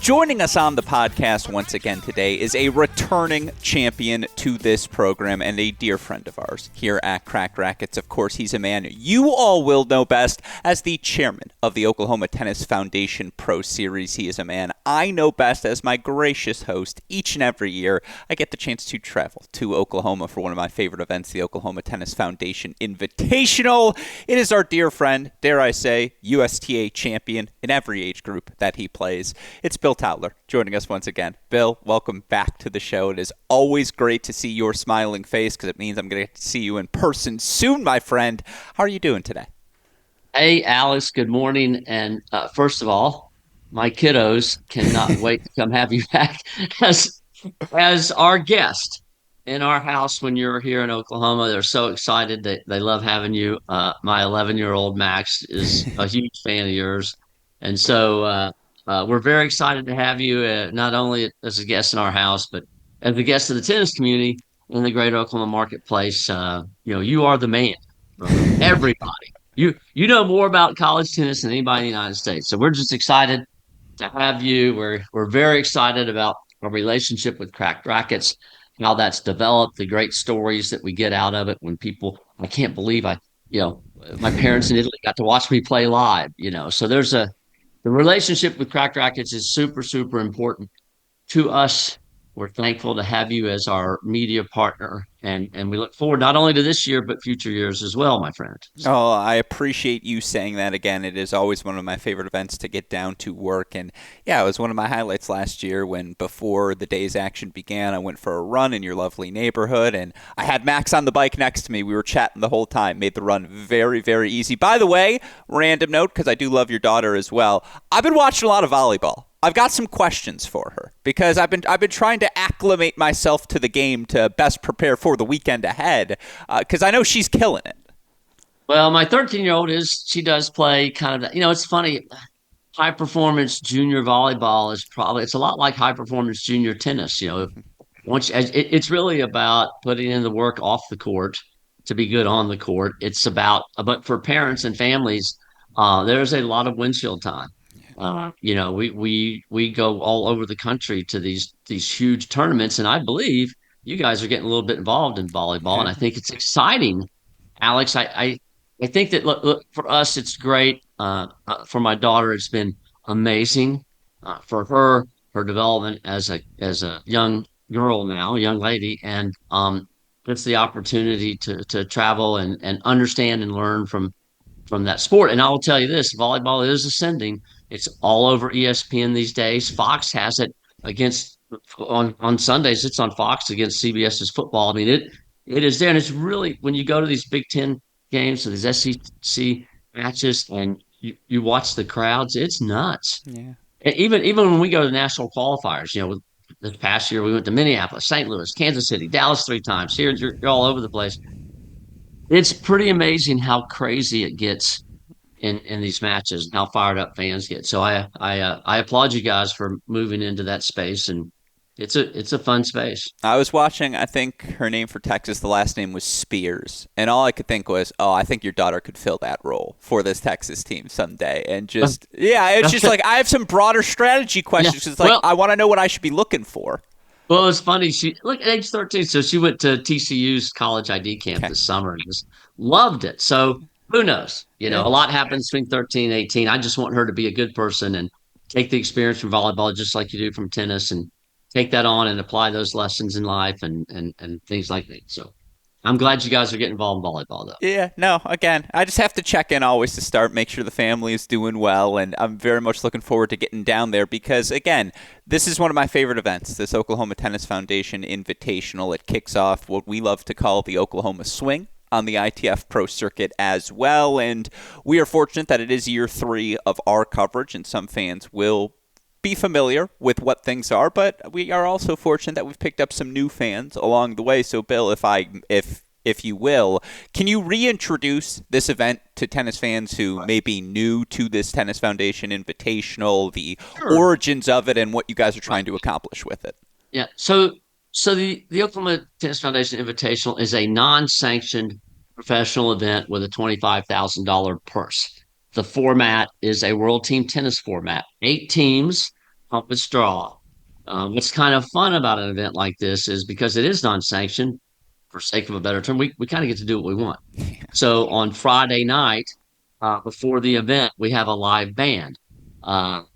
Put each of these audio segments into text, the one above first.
Joining us on the podcast once again today is a returning champion to this program and a dear friend of ours here at Cracked Racquets. Of course, he's a man you all will know best as the chairman of the Oklahoma Tennis Foundation Pro Series. He is a man I know best as my gracious host. Each and every year, I get the chance to travel to Oklahoma for one of my favorite events, the Oklahoma Tennis Foundation Invitational. It is our dear friend, dare I say, USTA champion in every age group that he plays. It's Bill Towler joining us once again. Bill, welcome back to the show. It is always great to see your smiling face because it means I'm going to get to see you in person soon, my friend. How are you doing today? Hey, Alex, good morning. And first of all, my kiddos cannot wait to come have you back as our guest in our house when you're here in Oklahoma. They're so excited that they love having you. My 11-year-old Max is a huge fan of yours. And so we're very excited to have you not only as a guest in our house, but as a guest of the tennis community in the greater Oklahoma marketplace. You are the man, brother. Everybody. You know more about college tennis than anybody in the United States. So we're just excited to have you. We're very excited about our relationship with Cracked Rackets, how that's developed, the great stories that we get out of it when people I can't believe my parents in Italy got to watch me play live. So the relationship with Cracked Rackets is super, super important to us. We're thankful to have you as our media partner, and we look forward not only to this year, but future years as well, my friend. Oh, I appreciate you saying that again. It is always one of my favorite events to get down to work. And yeah, it was one of my highlights last year when before the day's action began, I went for a run in your lovely neighborhood and I had Max on the bike next to me. We were chatting the whole time, made the run very, very easy. By the way, random note, because I do love your daughter as well. I've been watching a lot of volleyball. I've got some questions for her because I've been trying to acclimate myself to the game to best prepare for the weekend ahead because I know she's killing it. Well, my 13-year-old she does play kind of, it's funny. High performance junior volleyball it's a lot like high performance junior tennis. It's really about putting in the work off the court to be good on the court. It's about, but for parents and families, there's a lot of windshield time. We go all over the country to these huge tournaments, and I believe you guys are getting a little bit involved in volleyball, and I think it's exciting, Alex. I think that look, for us, it's great. For my daughter, it's been amazing. For her development as a young girl now, a young lady, and it's the opportunity to travel and understand and learn from that sport. And I will tell you this: volleyball is ascending. It's all over ESPN these days. Fox has it against on Sundays. It's on Fox against CBS's football. I mean, it is there, and it's really when you go to these Big Ten games, so these SEC matches, and you watch the crowds, it's nuts. Yeah. And even when we go to national qualifiers, this past year we went to Minneapolis, St. Louis, Kansas City, Dallas 3 times. Here you're all over the place. It's pretty amazing how crazy it gets in these matches and how fired up fans get. So I applaud you guys for moving into that space, and it's a fun space. I was watching, I think her name for Texas, the last name was Spears. And all I could think was, oh, I think your daughter could fill that role for this Texas team someday. And just, yeah, it's just like, I have some broader strategy questions. Yeah. It's like, I want to know what I should be looking for. Well, it's funny. She look at age 13, so she went to TCU's college ID camp Okay. this summer and just loved it. So who knows? Yeah. A lot happens between 13 and 18. I just want her to be a good person and take the experience from volleyball just like you do from tennis and take that on and apply those lessons in life and things like that. So I'm glad you guys are getting involved in volleyball though. Yeah, no, again, I just have to check in always to start, make sure the family is doing well, and I'm very much looking forward to getting down there because, again, this is one of my favorite events, this Oklahoma Tennis Foundation Invitational. It kicks off what we love to call the Oklahoma Swing on the ITF Pro Circuit as well, and we are fortunate that it is year 3 of our coverage, and some fans will be familiar with what things are, but we are also fortunate that we've picked up some new fans along the way. So, Bill, if you will, can you reintroduce this event to tennis fans who may be new to this Tennis Foundation Invitational, the origins of it, and what you guys are trying to accomplish with it? Yeah. So the Oklahoma Tennis Foundation Invitational is a non-sanctioned professional event with a $25,000 purse. The format is a world team tennis format, 8 teams compass draw. What's kind of fun about an event like this is because it is non-sanctioned, for sake of a better term, we kind of get to do what we want. So on Friday night, before the event, we have a live band.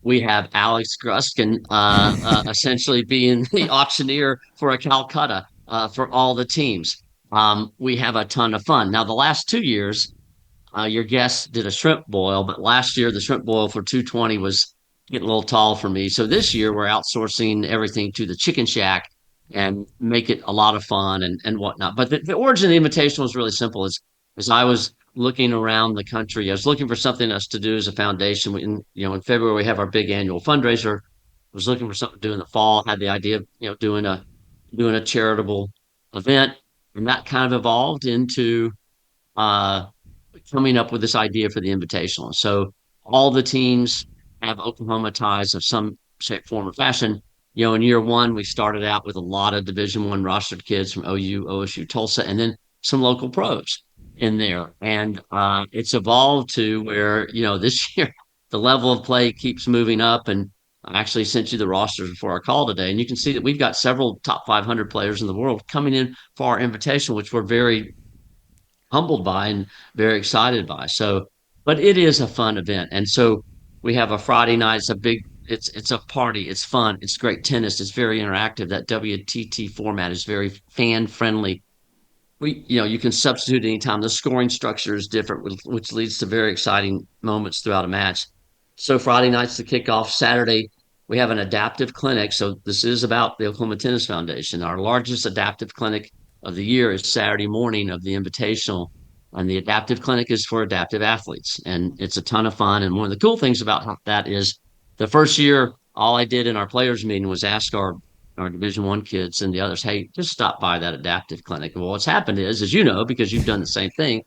We have Alex Gruskin essentially being the auctioneer for a Calcutta for all the teams. We have a ton of fun. Now, the last 2 years, your guest did a shrimp boil, but last year the shrimp boil for 220 was getting a little tall for me. So this year we're outsourcing everything to the Chicken Shack and make it a lot of fun and whatnot. But the origin of the invitation was really simple. As I was looking around the country, I was looking for something else to do as a foundation. In February we have our big annual fundraiser. I was looking for something to do in the fall. Had the idea of doing a charitable event, and that kind of evolved into uh, coming up with this idea for the invitational. So all the teams have Oklahoma ties of some shape, form, or fashion. In year one, we started out with a lot of Division One rostered kids from OU, OSU, Tulsa, and then some local pros in there. And it's evolved to where this year the level of play keeps moving up. And I actually sent you the rosters before our call today, and you can see that we've got several top 500 players in the world coming in for our invitation, which we're very humbled by and very excited by. So, but it is a fun event. And so we have a Friday night. It's a party. It's fun. It's great tennis. It's very interactive. That WTT format is very fan friendly. You can substitute anytime. The scoring structure is different, which leads to very exciting moments throughout a match. So Friday night's the kickoff. Saturday, we have an adaptive clinic. So this is about the Oklahoma Tennis Foundation. Our largest adaptive clinic of the year is Saturday morning of the Invitational. And the adaptive clinic is for adaptive athletes. And it's a ton of fun. And one of the cool things about that is the first year, all I did in our players meeting was ask our Division One kids and the others, hey, just stop by that adaptive clinic. Well, what's happened is, as you know, because you've done the same thing,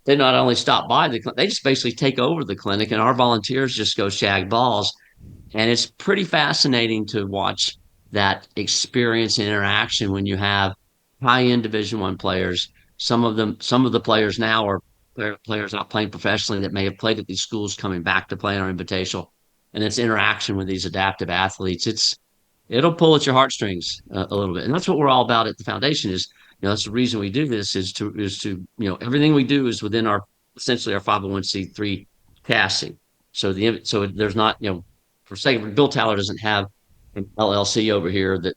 they not only stop by the clinic, they just basically take over the clinic, and our volunteers just go shag balls. And it's pretty fascinating to watch that experience and interaction when you have high-end Division One players. Some of the players now are players not playing professionally that may have played at these schools coming back to play in our invitational, and it's interaction with these adaptive athletes. It'll pull at your heartstrings a little bit, and that's what we're all about at the foundation. That's the reason we do this is to everything we do is within our essentially our 501c3 casting. So there's not for sake of Bill Towler doesn't have an LLC over here that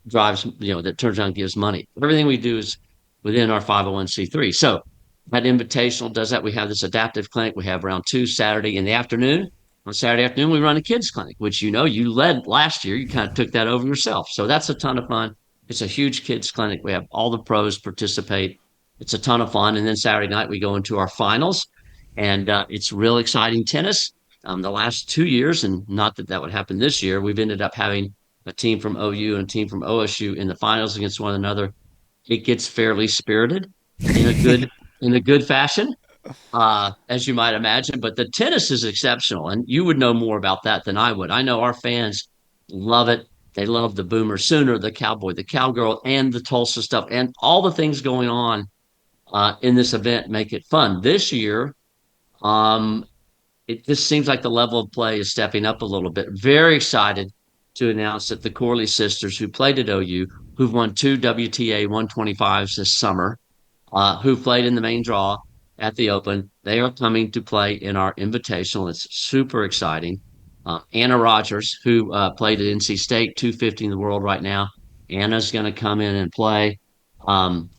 drives that turns around and gives money. Everything we do is within our 501c3. So that invitational does that. We have this adaptive clinic. We have round two Saturday in the afternoon. On Saturday afternoon, we run a kids clinic, which you led last year. You kind of took that over yourself. So that's a ton of fun. It's a huge kids clinic. We have all the pros participate. It's a ton of fun. And then Saturday night, we go into our finals, and it's real exciting tennis. The last 2 years, and not that that would happen this year, we've ended up having a team from OU and a team from OSU in the finals against one another. It gets fairly spirited in a good in a good fashion, as you might imagine. But the tennis is exceptional, and you would know more about that than I would. I know our fans love it. They love the Boomer Sooner, the Cowboy, the Cowgirl, and the Tulsa stuff, and all the things going on in this event make it fun. This year, um, it just seems like the level of play is stepping up a little bit. Very excited to announce that the Corley sisters, who played at OU, who've won two WTA 125s this summer, who played in the main draw at the Open. They are coming to play in our Invitational. It's super exciting. Anna Rogers, who played at NC State, 250 in the world right now. Anna's going to come in and play. And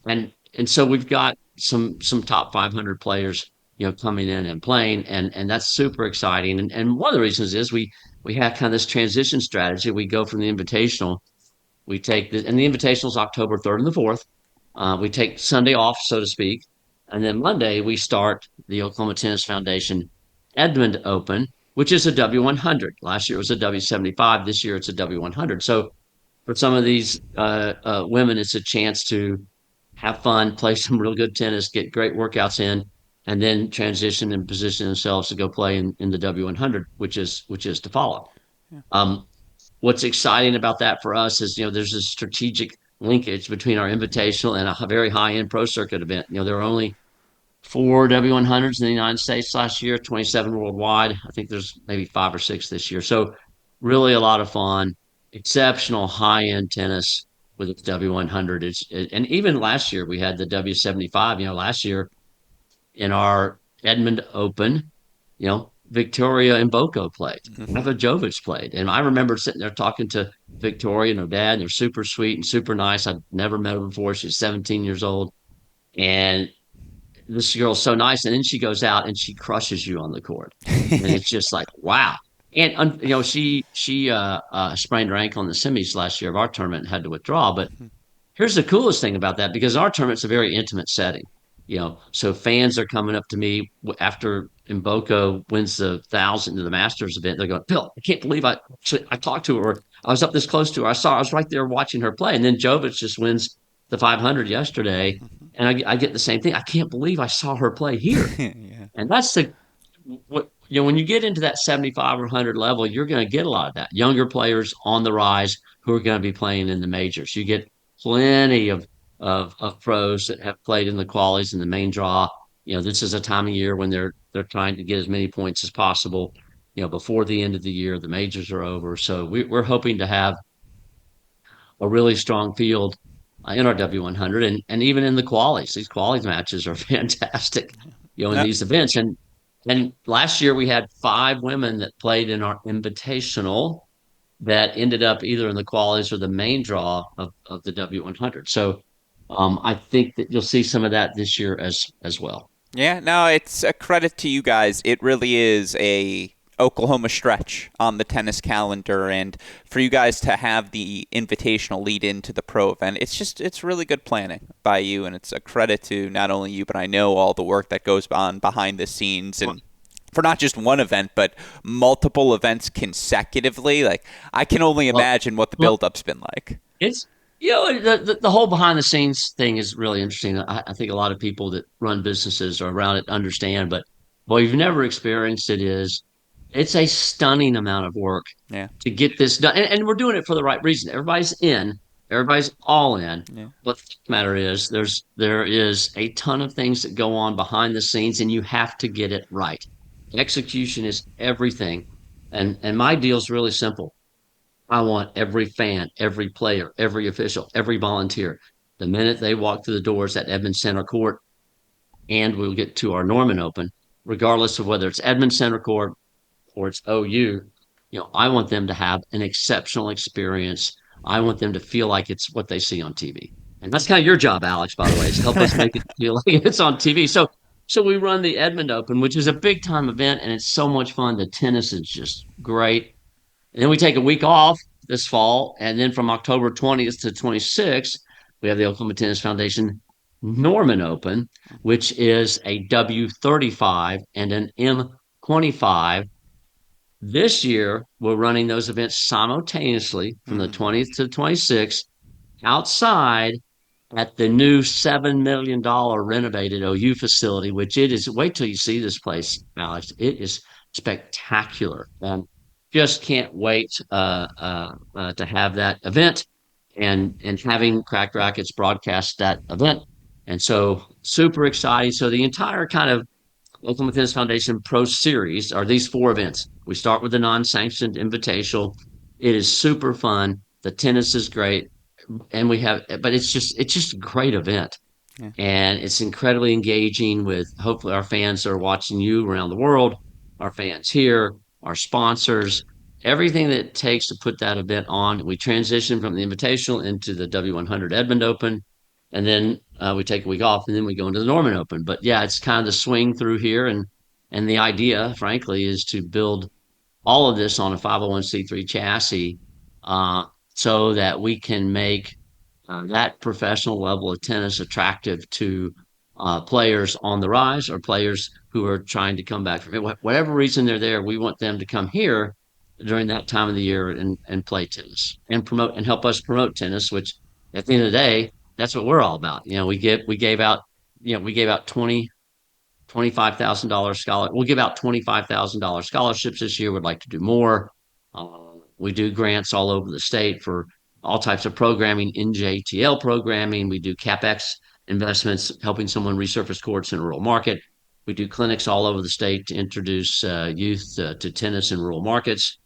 so we've got some top 500 players, coming in and playing, and that's super exciting. And one of the reasons is we have kind of this transition strategy. We go from the Invitational, and the Invitational is October 3rd and the 4th. We take Sunday off, so to speak. And then Monday, we start the Oklahoma Tennis Foundation Edmond Open, which is a W100. Last year it was a W75. This year it's a W100. So for some of these women, it's a chance to have fun, play some real good tennis, get great workouts in, and then transition and position themselves to go play in the W100, which is to follow. Um, what's exciting about that for us is there's a strategic linkage between our invitational and a very high end pro circuit event. There are only four W100s in the United States last year, 27 worldwide. I think there's maybe five or six this year. So really a lot of fun, exceptional high-end tennis with its W100. And even last year we had the W75. Last year in our Edmond Open, Victoria and Boko played. Hmm. Eva Jovic played. And I remember sitting there talking to Victoria and her dad, and they're super sweet and super nice. I'd never met her before. She's 17 years old. And this girl's so nice. And then she goes out and she crushes you on the court. And it's just like, wow. And she sprained her ankle in the semis last year of our tournament and had to withdraw. But here's the coolest thing about that, because our tournament's a very intimate setting. So fans are coming up to me after Mboko wins the 1,000 to the Masters event. They're going, Bill, I can't believe I talked to her. I was up this close to her. I was right there watching her play. And then Jovic just wins the 500 yesterday. And I get the same thing. I can't believe I saw her play here. Yeah. And that's when you get into that 75 or 100 level, you're going to get a lot of that. Younger players on the rise who are going to be playing in the majors. You get plenty of pros that have played in the qualies and the main draw. This is a time of year when they're trying to get as many points as possible. Before the end of the year, the majors are over. So we're hoping to have a really strong field in our W100, and even in the qualies. These qualies matches are fantastic, in No, these events. And last year we had 5 women that played in our invitational that ended up either in the qualies or the main draw of the W100. So I think that you'll see some of that this year as well. yeah, no, it's a credit to you guys. It really is a Oklahoma stretch on the tennis calendar, and for you guys to have the invitational lead into the pro event, it's really good planning by you, and it's a credit to not only you, but I know all the work that goes on behind the scenes and for not just one event, but multiple events consecutively. Like I can only Well, imagine what the well, build-up's been like. it's the whole behind the scenes thing is really interesting. I think a lot of people that run businesses or around it understand, but well, you've never experienced it. It's a stunning amount of work Yeah, to get this done, and we're doing it for the right reason. Everybody's all in. yeah, But the matter is, there is a ton of things that go on behind the scenes, and you have to get it right. Execution is everything, and my deal is really simple. I want every fan, every player, every official, every volunteer, the minute they walk through the doors at Edmond Center Court, and we'll get to our Norman Open, regardless of whether it's Edmond Center Court or it's OU, I want them to have an exceptional experience. I want them to feel like it's what they see on TV. And that's kind of your job, Alex, by the way, is help us make it feel like it's on TV. So we run the Edmond Open, which is a big time event, and it's so much fun. The tennis is just great. And then we take a week off this fall. And then from October 20th to 26th, we have the Oklahoma Tennis Foundation Norman Open, which is a W35 and an M25. This year, we're running those events simultaneously from the hmm 20th to the 26th outside at the new $7 million renovated OU facility, which it is. Wait till you see this place, Alex. It is spectacular. And just can't wait to have that event and having Cracked Rackets broadcast that event. And so super exciting. So the entire kind of Oklahoma Tennis Foundation Pro Series are these 4 events. We start with the non-sanctioned invitational. It is super fun. The tennis is great, and but it's just a great event, yeah, and it's incredibly engaging with hopefully our fans that are watching you around the world, our fans here, our sponsors, everything that it takes to put that event on. We transition from the Invitational into the W100 Edmond Open, and then we take a week off, and then we go into the Norman Open. But yeah, it's kind of the swing through here, and the idea, frankly, is to build all of this on a 501c3 chassis, uh, so that we can make that professional level of tennis attractive to players on the rise or players who are trying to come back from it. Whatever reason they're there, we want them to come here during that time of the year and play tennis and promote and help us promote tennis, which at the end of the day, that's what we're all about. We gave out $25,000 scholar. We'll give out $25,000 scholarships this year. We'd like to do more. We do grants all over the state for all types of programming, NJTL programming. We do CapEx investments, helping someone resurface courts in a rural market. We do clinics all over the state to introduce youth to tennis in rural markets.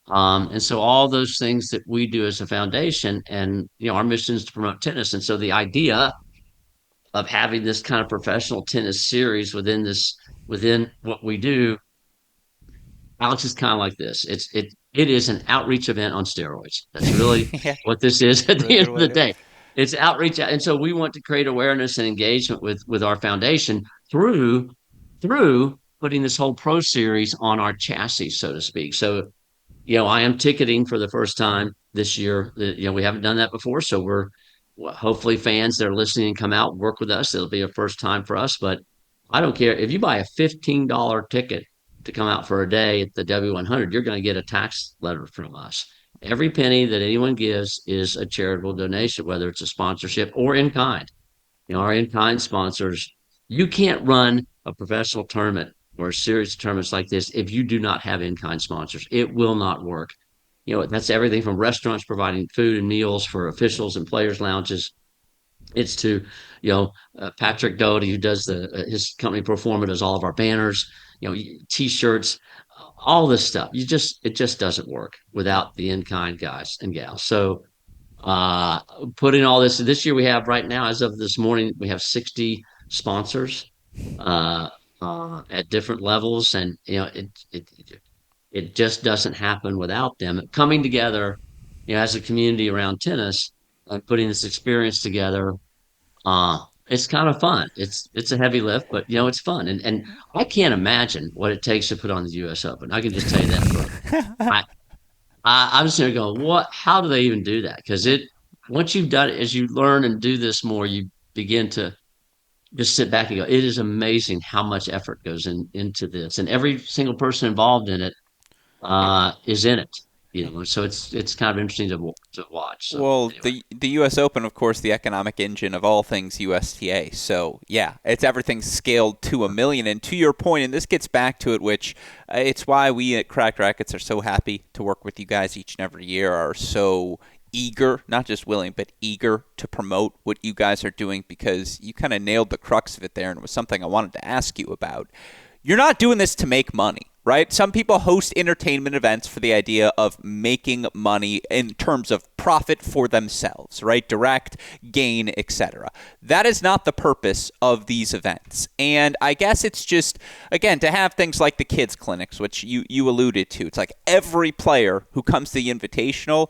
And so all those things that we do as a foundation, and our mission is to promote tennis. And so the idea of having this kind of professional tennis series within what we do, Alex, is kind of like this. It is an outreach event on steroids. That's really Yeah, what this is at really the end good of way the to. day. It's outreach, and so we want to create awareness and engagement with our foundation through putting this whole pro series on our chassis, so to speak. So I am ticketing for the first time this year. We haven't done that before, so we're hopefully fans that are listening come out work with us. It'll be a first time for us, but I don't care if you buy a $15 ticket to come out for a day at the W100. You're going to get a tax letter from us. Every penny that anyone gives is a charitable donation, whether it's a sponsorship or in kind. Our in-kind sponsors. You can't run a professional tournament or a series of tournaments like this if you do not have in-kind sponsors. It will not work. That's everything from restaurants providing food and meals for officials and players' lounges. It's to, Patrick Doty, who does his company Proforma, does all of our banners, t-shirts, all this stuff. It just doesn't work without the in-kind guys and gals. So uh putting all this year, we have right now, as of this morning, we have 60 sponsors uh at different levels, and it just doesn't happen without them coming together, as a community around tennis and putting this experience together. It's kind of fun. It's a heavy lift, but it's fun, and I can't imagine what it takes to put on the US Open. I can just tell you that for I, I'm sitting there going, what? How do they even do that? Because once you've done it, as you learn and do this more, you begin to just sit back and go, it is amazing how much effort goes into this, and every single person involved in it is in it. So it's kind of interesting to watch. So Well, anyway, the U.S. Open, of course, the economic engine of all things USTA. So yeah, it's everything scaled to a million. And to your point, and this gets back to it, which it's why we at Cracked Rackets are so happy to work with you guys each and every year. Are so eager, not just willing, but eager to promote what you guys are doing, because you kind of nailed the crux of it there, and it was something I wanted to ask you about. You're not doing this to make money, right? Some people host entertainment events for the idea of making money in terms of profit for themselves, right? Direct gain, etc. That is not the purpose of these events. And I guess it's just, again, to have things like the kids clinics, which you alluded to. It's like every player who comes to the Invitational,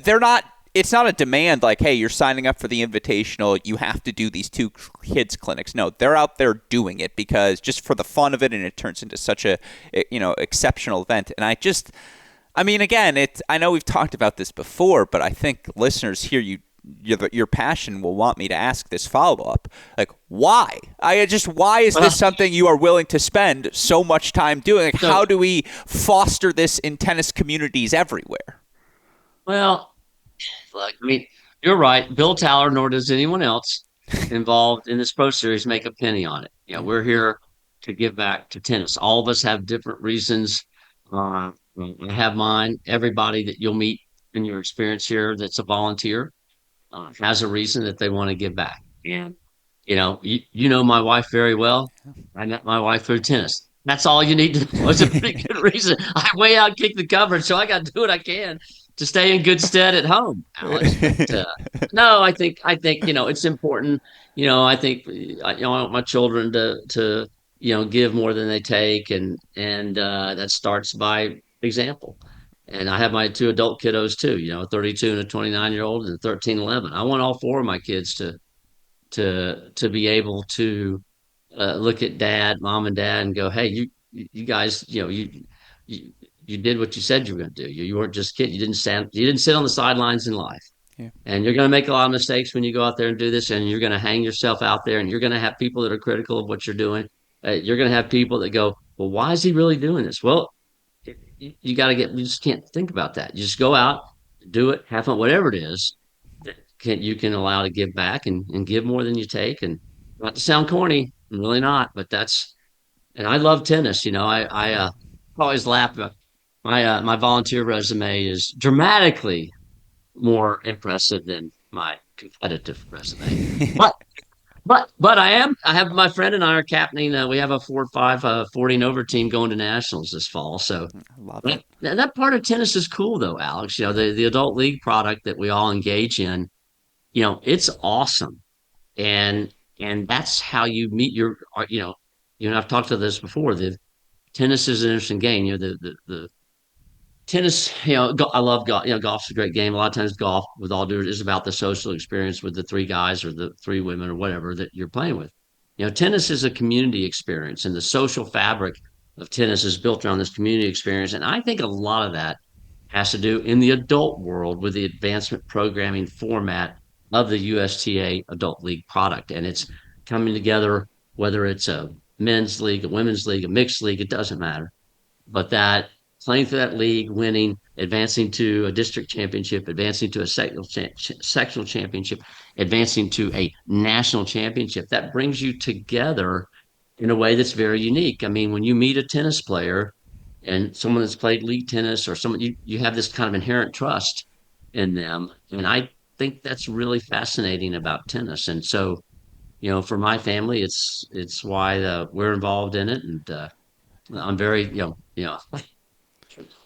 they're not, it's not a demand like, hey, you're signing up for the Invitational, you have to do these two kids clinics. No, they're out there doing it because just for the fun of it, and it turns into such a exceptional event. And I mean, again, I know we've talked about this before, but I think listeners here, your passion will want me to ask this follow up. Like, why? Why is well, this something you are willing to spend so much time doing? Like, so how do we foster this in tennis communities everywhere? well, look, I mean, you're right. Bill Towler, nor does anyone else involved in this pro series make a penny on it. We're here to give back to tennis. All of us have different reasons. I have mine. Everybody that you'll meet in your experience here that's a volunteer has a reason that they want to give back. And you know my wife very well. I met my wife through tennis. That's all you need to know. It's a pretty good reason. I way out kick the coverage, so I got to do what I can to stay in good stead at home, Alex. But no, I think it's important. I think I want my children to give more than they take, and that starts by example. And I have my two adult kiddos too. A 32 and a 29-year-old and a 13, 11. I want all four of my kids to be able to look at mom and dad, and go, hey, you guys, you you did what you said you were going to do. You weren't just kidding. You didn't sit on the sidelines in life. Yeah. And you're going to make a lot of mistakes when you go out there and do this, and you're going to hang yourself out there, and you're going to have people that are critical of what you're doing. You're going to have people that go, well, why is he really doing this? Well, you just can't think about that. You just go out, do it, have fun, whatever it is that you can allow to give back, and give more than you take. And not to sound corny, I'm really not, but and I love tennis. I always laugh about my volunteer resume is dramatically more impressive than my competitive resume. But But I have my friend and I are captaining. We have a 4-5 40 and over team going to nationals this fall. So I love it. that part of tennis is cool though, Alex. The adult league product that we all engage in, it's awesome. And that's how you meet you and I've talked to this before. The tennis is an interesting game. The tennis, I love golf. Golf's a great game. A lot of times, golf, with all due, is about the social experience with the three guys or the three women or whatever that you're playing with. Tennis is a community experience, and the social fabric of tennis is built around this community experience. And I think a lot of that has to do in the adult world with the advancement programming format of the USTA Adult League product. And it's coming together, whether it's a men's league, a women's league, a mixed league, it doesn't matter, but that playing for that league, winning, advancing to a district championship, advancing to a sectional championship, advancing to a national championship, that brings you together in a way that's very unique. I mean, when you meet a tennis player and someone that's played league tennis or someone you have this kind of inherent trust in them. And I think that's really fascinating about tennis. And so, for my family, it's why we're involved in it. And I'm very,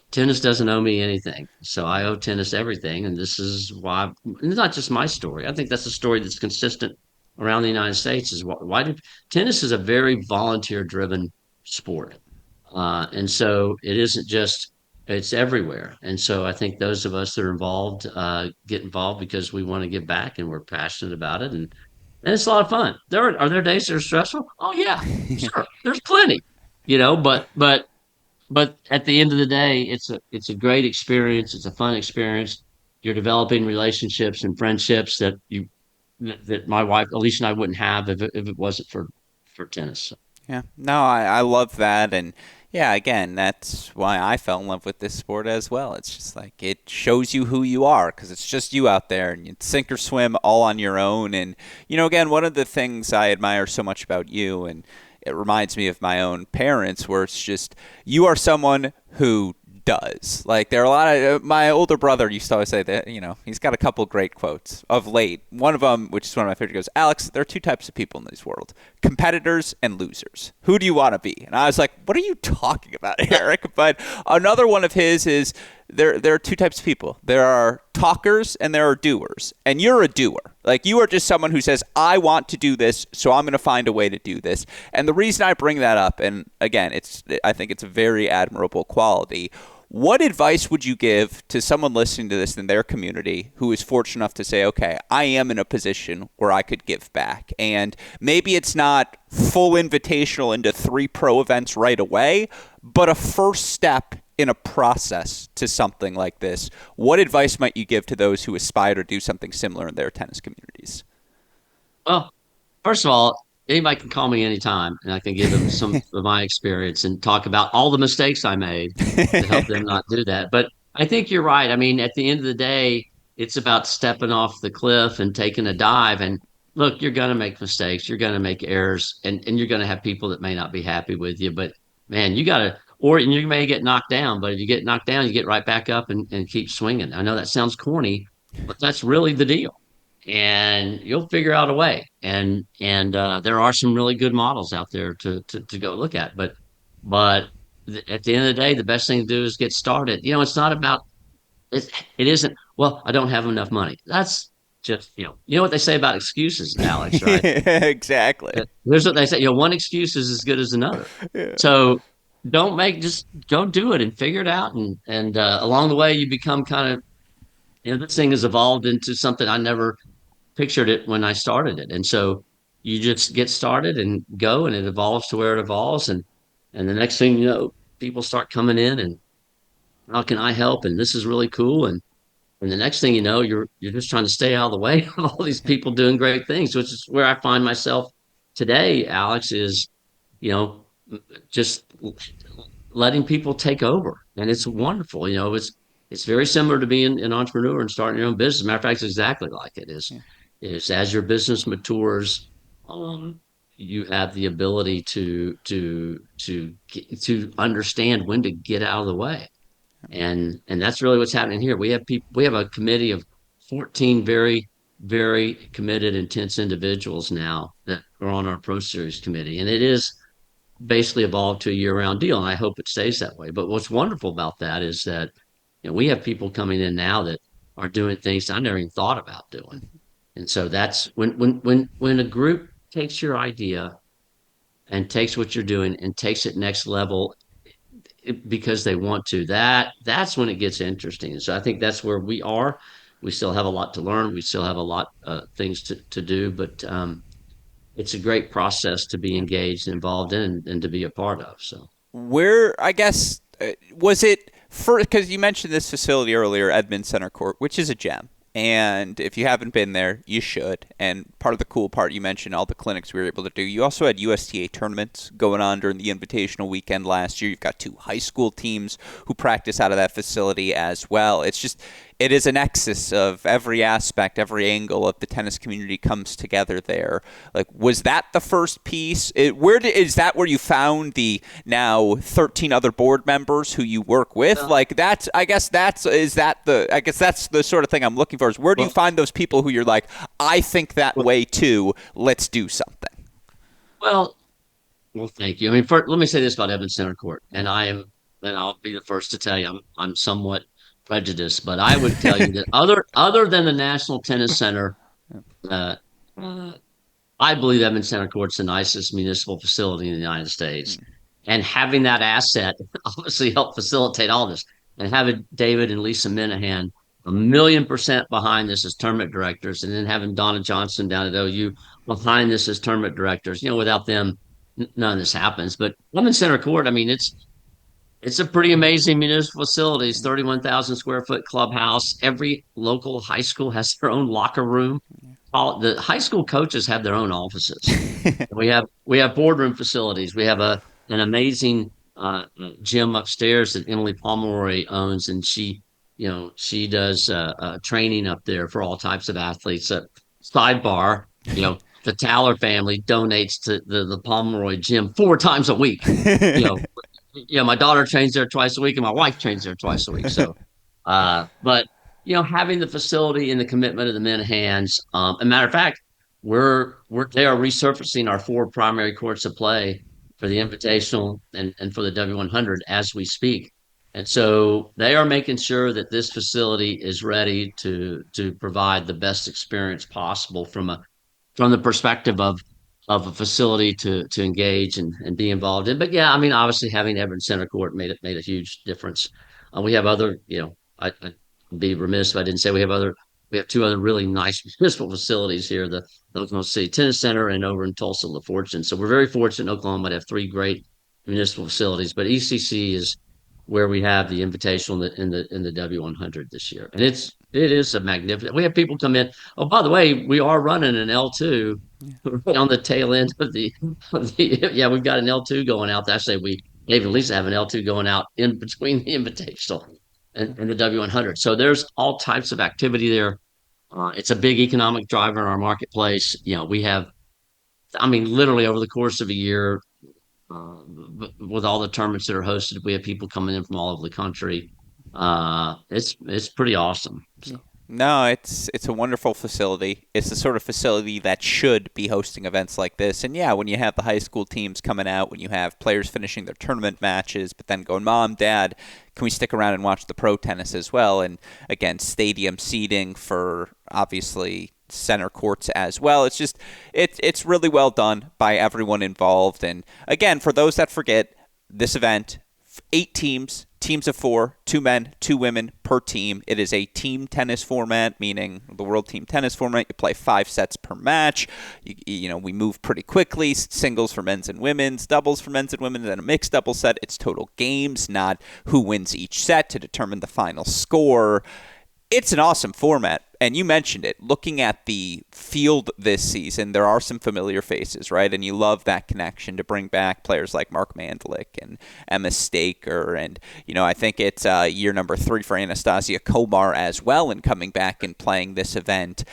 tennis doesn't owe me anything. So I owe tennis everything. And this is why it's not just my story. I think that's a story that's consistent around the United States is why do tennis is a very volunteer driven sport. And so it isn't just it's everywhere. And so I think those of us that are involved get involved because we want to give back and we're passionate about it. And it's a lot of fun. Are there days that are stressful? Oh yeah, sure. There's plenty, but at the end of the day, it's a great experience. It's a fun experience. You're developing relationships and friendships that my wife Alicia and I wouldn't have if it wasn't for tennis. Yeah, no, I love that. And yeah, again, that's why I fell in love with this sport as well. It's just like it shows you who you are because it's just you out there and you sink or swim all on your own. And, again, one of the things I admire so much about you, and it reminds me of my own parents, where it's just you are someone who does. Like there are a lot of my older brother used to always say that he's got a couple great quotes of late. One of them, which is one of my favorite, goes, "Alex, there are two types of people in this world: competitors and losers. Who do you want to be?" And I was like, "What are you talking about, Eric?" But another one of his is there are two types of people. There are talkers and there are doers. And you're a doer. Like you are just someone who says, "I want to do this, so I'm going to find a way to do this." And the reason I bring that up, and again, I think it's a very admirable quality. What advice would you give to someone listening to this in their community who is fortunate enough to say, okay, I am in a position where I could give back? And maybe it's not full invitational into 3 pro events right away, but a first step in a process to something like this. What advice might you give to those who aspire to do something similar in their tennis communities? Well, first of all, anybody can call me anytime, and I can give them some of my experience and talk about all the mistakes I made to help them not do that. But I think you're right. I mean, at the end of the day, it's about stepping off the cliff and taking a dive. And look, you're going to make mistakes, you're going to make errors, and you're going to have people that may not be happy with you. But man, you got to, or and you may get knocked down. But if you get knocked down, you get right back up and keep swinging. I know that sounds corny, but that's really the deal, and you'll figure out a way. And there are some really good models out there to go look at. But at the end of the day, the best thing to do is get started. It's not about it isn't. Well, I don't have enough money. That's just what they say about excuses, Alex. Right? Exactly. Here's what they say. One excuse is as good as another. Yeah. So don't make just go do it and figure it out. And along the way, you become kind of this thing has evolved into something I never pictured it when I started it. And so you just get started and go, and it evolves to where it evolves. And the next thing you know, people start coming in and how can I help? And this is really cool. And the next thing you know, you're just trying to stay out of the way of all these people doing great things, which is where I find myself today, Alex, is, you know, just letting people take over. And it's wonderful. It's very similar to being an entrepreneur and starting your own business. Matter of fact, it's exactly like it is. Yeah. Is as your business matures, you have the ability to understand when to get out of the way. And that's really what's happening here. We have a committee of 14 very very committed, intense individuals now that are on our Pro Series committee. And it is basically evolved to a year-round deal, and I hope it stays that way. But what's wonderful about that is that we have people coming in now that are doing things I never even thought about doing. And so that's when a group takes your idea and takes what you're doing and takes it next level because they want to, that's when it gets interesting. And so I think that's where we are. We still have a lot to learn. We still have a lot things to do, but it's a great process to be engaged and involved in and to be a part of. So Where, I guess, was it for, because you mentioned this facility earlier, Edmond Center Court, which is a gem. And if you haven't been there, you should. And part of the cool part, you mentioned all the clinics we were able to do. You also had USTA tournaments going on during the Invitational weekend last year. You've got 2 high school teams who practice out of that facility as well. It's just, it is a nexus of every aspect, every angle of the tennis community comes together there. Like, was that the first piece? Is that where you found the now 13 other board members who you work with? well, Like, I guess that's the sort of thing I'm looking for. Is where do you well, find those people who you're like, I think that way too. Let's do something. well, well, thank you. I mean, first, let me say this about Evans Center Court, and I'll be the first to tell you, I'm somewhat prejudiced, but I would tell you that other than the National Tennis Center, uh, uh, I believe Evans Center Court's the nicest municipal facility in the United States, and having that asset obviously helped facilitate all this. And having David and Lisa Minahan 1,000,000% behind this as tournament directors, and then having Donna Johnson down at OU behind this as tournament directors. Without them, none of this happens. But Evans Center Court, I mean, it's a pretty amazing municipal facility. It's 31,000 square foot clubhouse. Every local high school has their own locker room. All the high school coaches have their own offices. We have boardroom facilities. We have an amazing gym upstairs that Emily Pomeroy owns, and she does training up there for all types of athletes. Sidebar, the Towler family donates to the Pomeroy gym 4 times a week. You know, my daughter trains there twice a week, and my wife trains there twice a week. So, but having the facility and the commitment of the men hands. A matter of fact, they are resurfacing our 4 primary courts of play for the Invitational and for the W100 as we speak. And so they are making sure that this facility is ready to provide the best experience possible from the perspective of a facility to engage and be involved in. But yeah, I mean, obviously having Everett Center Court made a huge difference. We have other, I'd be remiss if I didn't say we have 2 other really nice municipal facilities here, the Oklahoma City Tennis Center and over in Tulsa, La Fortune. So we're very fortunate in Oklahoma to have 3 great municipal facilities. But ECC is where we have the Invitational in the W100 this year, and it is a magnificent. We have people come in. Oh, by the way, we are running an L2 right on the tail end yeah, we've got an L2 going out. Actually, we maybe at least have an L2 going out in between the Invitational and the W100. So there's all types of activity there. It's a big economic driver in our marketplace. We have, I mean, literally over the course of a year, with all the tournaments that are hosted, we have people coming in from all over the country. It's pretty awesome. So. No, it's a wonderful facility. It's the sort of facility that should be hosting events like this. And yeah, when you have the high school teams coming out, when you have players finishing their tournament matches, but then going, Mom, Dad, can we stick around and watch the pro tennis as well? And again, stadium seating for obviously center courts as well. It's just it's really well done by everyone involved. And again, for those that forget, this event, 8 teams of 4, 2 men, 2 women per team. It is a team tennis format, meaning the World Team Tennis format. You play 5 sets per match. We move pretty quickly. Singles for men's and women's, doubles for men's and women, and then a mixed double set. It's total games, not who wins each set to determine the final score. It's an awesome format, and you mentioned it. Looking at the field this season, there are some familiar faces, right? And you love that connection to bring back players like Mark Mandlik and Emma Staker, and I think it's year number 3 for Anastasia Komar as well in coming back and playing this event.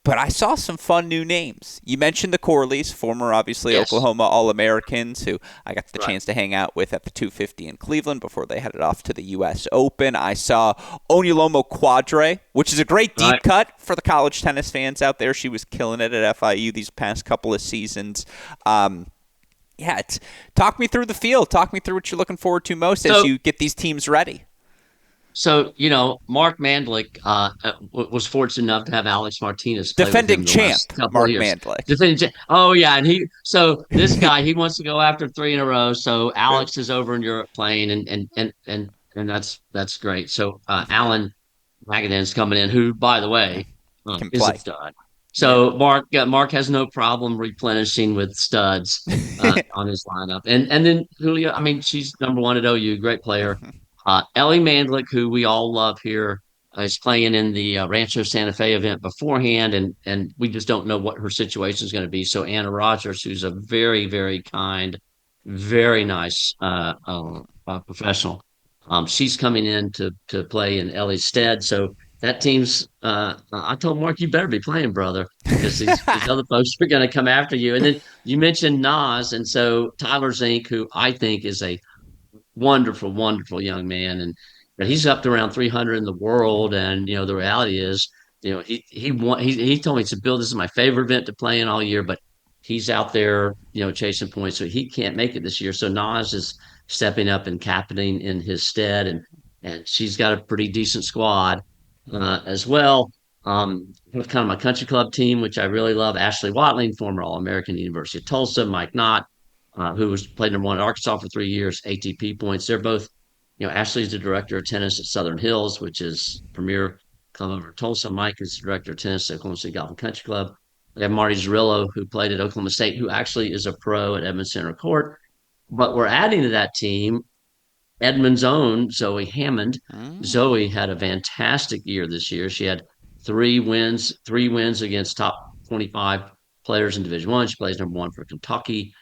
But I saw some fun new names. You mentioned the Corleys, former obviously Yes, Oklahoma All-Americans, who I got the right, chance to hang out with at the 250 in Cleveland before they headed off to the U.S. Open. I saw Onyolomo Quadre, which is a great right. deep cut for the college tennis fans out there. She was killing it at FIU these past couple of seasons. Yeah, talk me through the field. Talk me through what you're looking forward to most as So you get these teams ready. Mark Mandlik was fortunate enough to have Alex Martinez play with Defending him the last champ, couple of Mark years. Mandlik. Oh yeah, and this guy he wants to go after three in a row. So Alex is over in Europe playing, and that's great. So Alan Magadan's coming in, who by the way Can is a play. stud. Yeah. So Mark has no problem replenishing with studs on his lineup, and then Julia. I mean, she's number one at OU, great player. Ellie Mandlik, who we all love here, is playing in the Rancho Santa Fe event beforehand, and we just don't know what her situation is going to be. So Anna Rogers, who's a very, very kind, very nice professional, she's coming in to play in Ellie's stead. So that team's. I told Mark, you better be playing, brother, because these other folks are going to come after you. And then you mentioned Nas, and so Tyler Zink, who I think is a wonderful, wonderful young man, and he's up to around 300 in the world. And the reality is, he told me to Bill, this is my favorite event to play in all year, but he's out there, chasing points, so he can't make it this year. So Nas is stepping up and captaining in his stead, and she's got a pretty decent squad as well. With kind of my country club team, which I really love, Ashley Watling, former All-American, University of Tulsa, Mike Knott, who was played number one at Arkansas for 3 years, ATP points. They're both, Ashley's the director of tennis at Southern Hills, which is premier club over Tulsa. Mike is the director of tennis at Oklahoma City Golf and Country Club. We have Marty Zerillo, who played at Oklahoma State, who actually is a pro at Edmond Center Court. But we're adding to that team Edmond's own Zoe Hammond. Mm. Zoe had a fantastic year this year. She had three wins against top 25 players in Division One. She plays number one for Kentucky.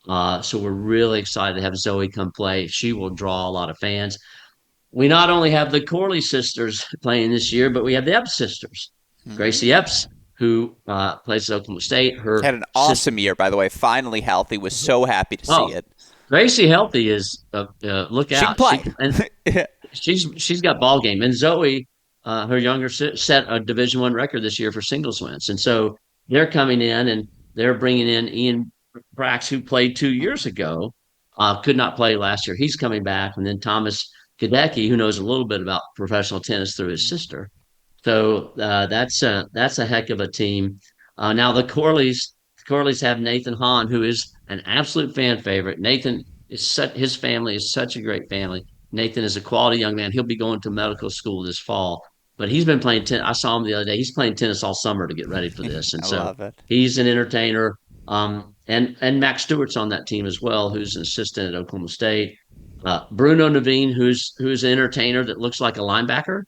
So we're really excited to have Zoe come play. She will draw a lot of fans. We not only have the Corley sisters playing this year, but we have the Epps sisters. Gracie Mm. Epps, who plays at Oklahoma State. Her Had an sister. awesome year, by the way. Finally healthy. Was so happy to see Oh, it. Gracie Healthy is look She can out. play. She's got ball game, and Zoe, her younger set a Division One record this year for singles wins, and so they're coming in and they're bringing in Ian Brax, who played 2 years ago, could not play last year. He's coming back, and then Thomas Gadecki, who knows a little bit about professional tennis through his sister. So that's a heck of a team. Now the Corleys have Nathan Hahn, who is an absolute fan favorite. Nathan his family is such a great family. Nathan is a quality young man. He'll be going to medical school this fall, but he's been playing tennis. I saw him the other day. He's playing tennis all summer to get ready for this, and I so love it. he's an entertainer. And Max Stewart's on that team as well, who's an assistant at Oklahoma State. Bruno Naveen, who's an entertainer that looks like a linebacker,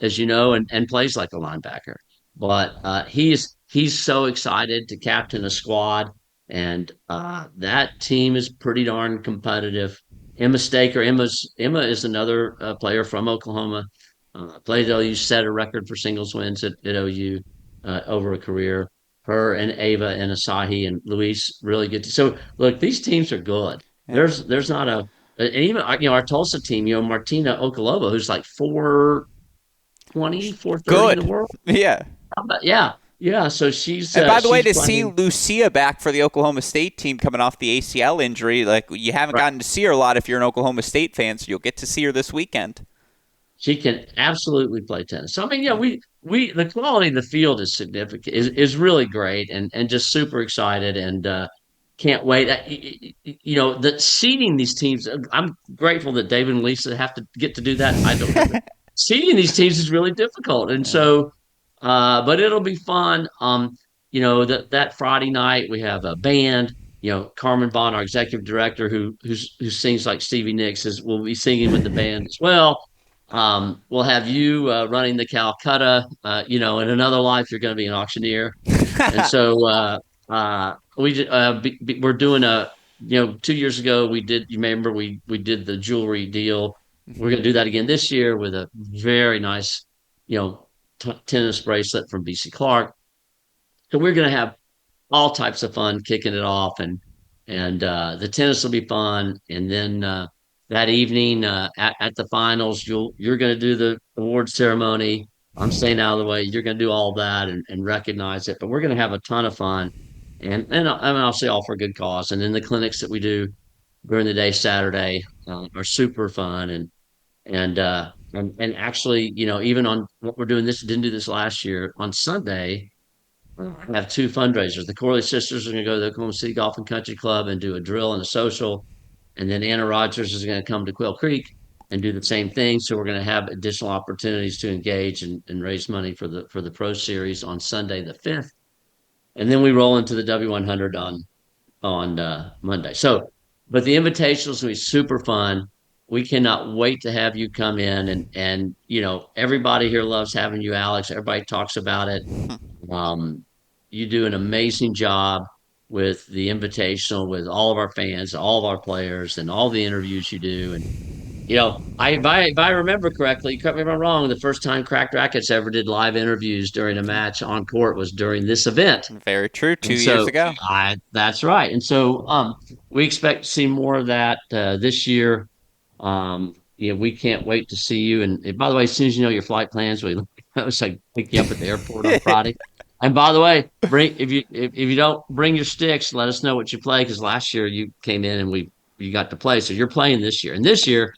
as you know, and plays like a linebacker. But he's so excited to captain a squad, and that team is pretty darn competitive. Emma Staker, Emma is another player from Oklahoma. Played at OU, set a record for singles wins at OU over a career. Her and Ava and Asahi and Luis really good. So look, these teams are good. Yeah. There's not a and even our Tulsa team, Martina Okolova, who's like 420, 430 in the Good. world. Yeah. Yeah, yeah. So she's And by the way, she's to see playing Lucia back for the Oklahoma State team coming off the ACL injury, like you haven't right. gotten to see her a lot if you're an Oklahoma State fan, so you'll get to see her this weekend. She can absolutely play tennis. So I mean, yeah, we the quality of the field is significant, is really great, and just super excited and can't wait. The seeding these teams. I'm grateful that David and Lisa have to get to do that. I don't have to. Seeding these teams is really difficult, and Yeah. so, but it'll be fun. That Friday night we have a band. Carmen Bond, our executive director, who sings like Stevie Nicks, will be singing with the band as well. We'll have you running the Calcutta. In another life, you're going to be an auctioneer, and so we're doing 2 years ago we did. You remember we did the jewelry deal. We're going to do that again this year with a very nice, you know, tennis bracelet from BC Clark. So we're going to have all types of fun kicking it off, and the tennis will be fun. And then that evening at the finals, you're going to do the award ceremony. I'm staying out of the way. You're going to do all that and recognize it. But we're going to have a ton of fun, and I'll say all for a good cause. And then the clinics that we do during the day Saturday are super fun, and actually, even on what we're doing this didn't do this last year on Sunday. I have two fundraisers. The Corley sisters are going to go to the Oklahoma City Golf and Country Club and do a drill and a social. And then Anna Rogers is going to come to Quail Creek and do the same thing. So we're going to have additional opportunities to engage and raise money for the Pro Series on Sunday the 5th. And then we roll into the W100 on Monday. So, but the invitational is going to be super fun. We cannot wait to have you come in, and everybody here loves having you, Alex. Everybody talks about it. Um, you do an amazing job with the invitational, with all of our fans, all of our players, and all the interviews you do. And if I remember correctly, correct me if I'm wrong, the first time Cracked Rackets ever did live interviews during a match on court was during this event. Very true. 2 years And so ago. that's right. And so we expect to see more of that this year. We can't wait to see you. And by the way, as soon as you know your flight plans, we let's like pick you up at the airport on Friday. And by the way, bring if you don't bring your sticks, let us know what you play, because last year you came in and you got to play. So you're playing this year. And this year,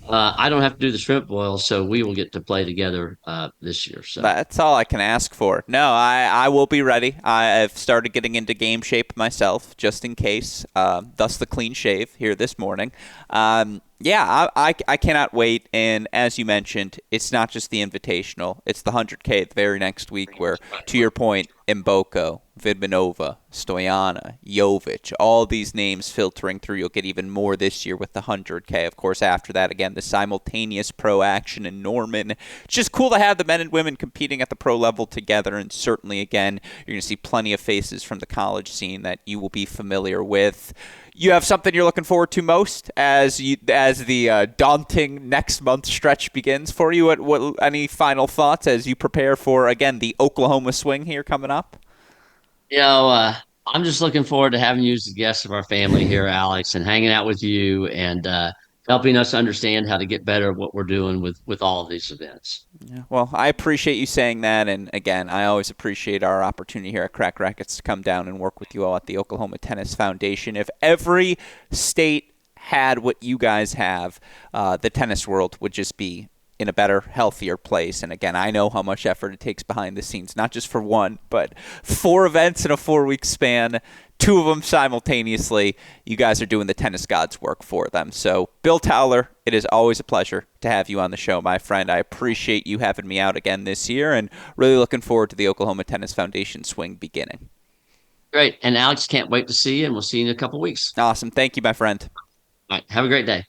I don't have to do the shrimp boil, so we will get to play together this year. So That's all I can ask for. No, I will be ready. I've started getting into game shape myself, just in case. Thus the clean shave here this morning. Yeah, I cannot wait. And as you mentioned, it's not just the Invitational. It's the 100K the very next week where, to your point, Mboko, Vidmanova, Stoyana, Jovic, all these names filtering through. You'll get even more this year with the 100K. Of course, after that, again, the simultaneous pro action in Norman. It's just cool to have the men and women competing at the pro level together. And certainly, again, you're going to see plenty of faces from the college scene that you will be familiar with. You have something you're looking forward to most as the daunting next month stretch begins for you. Any final thoughts as you prepare for, again, the Oklahoma swing here coming up? I'm just looking forward to having you as the guest of our family here, Alex, and hanging out with you and helping us understand how to get better at what we're doing with all of these events. Yeah, well, I appreciate you saying that, and again, I always appreciate our opportunity here at Crack Rackets to come down and work with you all at the Oklahoma Tennis Foundation. If every state had what you guys have, the tennis world would just be in a better, healthier place. And again, I know how much effort it takes behind the scenes, not just for one, but 4 events in a 4-week span, 2 of them simultaneously. You guys are doing the tennis gods' work for them. So, Bill Towler, it is always a pleasure to have you on the show, my friend. I appreciate you having me out again this year, and really looking forward to the Oklahoma Tennis Foundation swing beginning. Great. And Alex, can't wait to see you, and we'll see you in a couple weeks. Awesome. Thank you, my friend. All right. Have a great day.